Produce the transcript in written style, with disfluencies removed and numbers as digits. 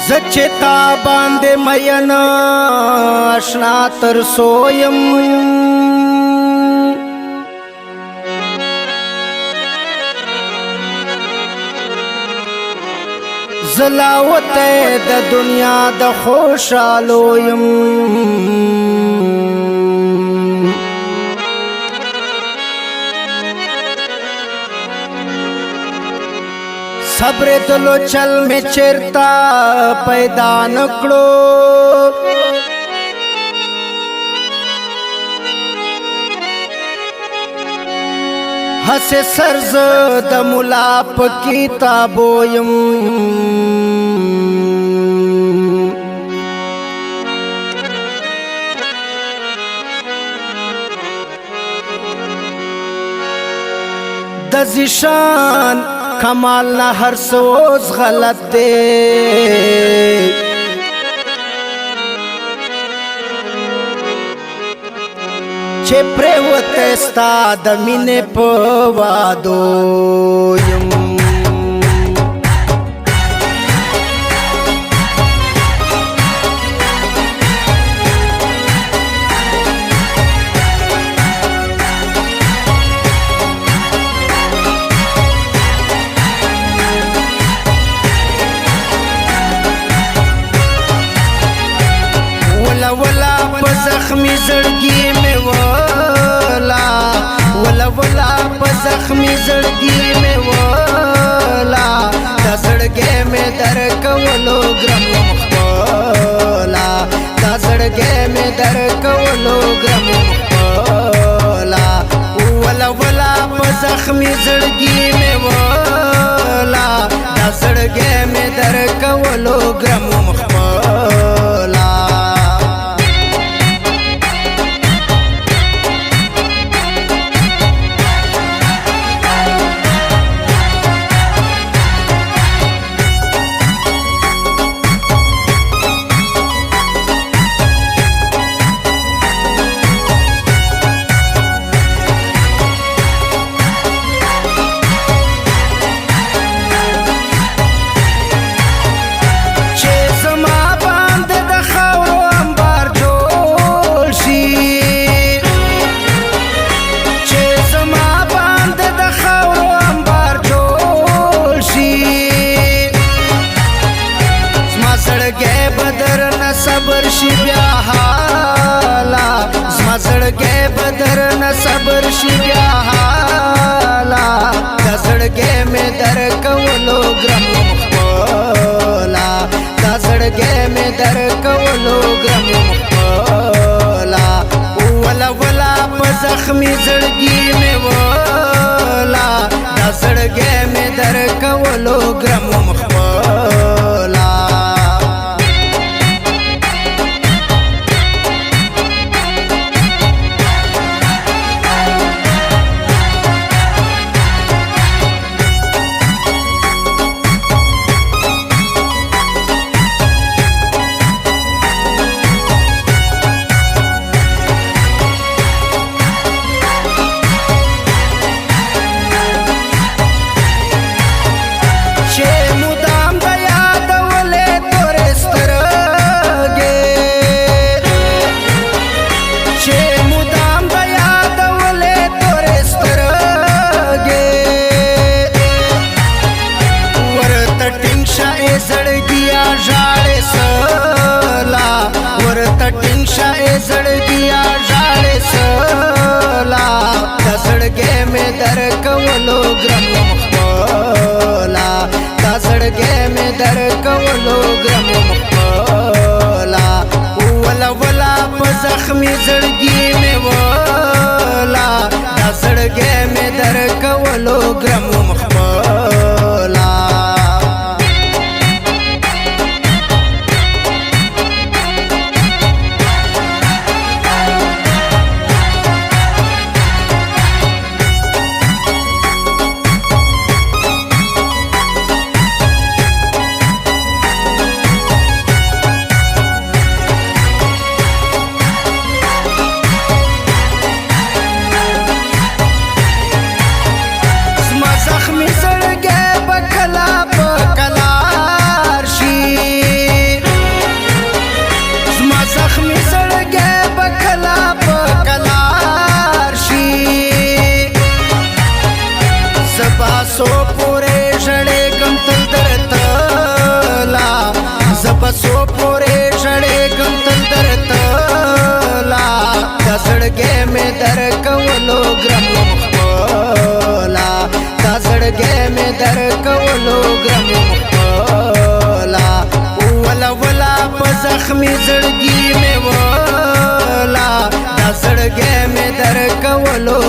زچتا باندې مین آشنا تر سویم زلاوت د دنیا د خوشالویم صبر دلو چل میں چرتا پیدا نکڑو ہس سرز د ملاپ کتابویم دزیشان کمال نہ ہر سوز غلط دے چه پریوت استا د مینې په وادو یم زخمی زړګي مې ولا ولا ولا په زخمی زړګي مې ولا د زړګي مې در کولو ګرم خپلا د زړګي مې در کولو ګرم خپلا ولا ولا په زخمی زړګي مې ولا د زړګي مې در کولو ګرم خپلا صبر شي بیا حالا زما زړګی بدر نه صبر شي بیا حالا د زړګی مې در کولو ګرم خپلا د زړګی مې در کولو ګرم خپلا ولا ولا په زخمی زړګي مې ولا د زړګی مې در کولو ګرم خپلا زړګیا ژاړې سلا د زړګي مې در کولو ګرم خپلا د زړګي مې در کولو ګرم خپلا ولا ولا په زخمی زړګي مې ولا د زړګي مې در کولو ګرم خپلا زړګې مې در کولو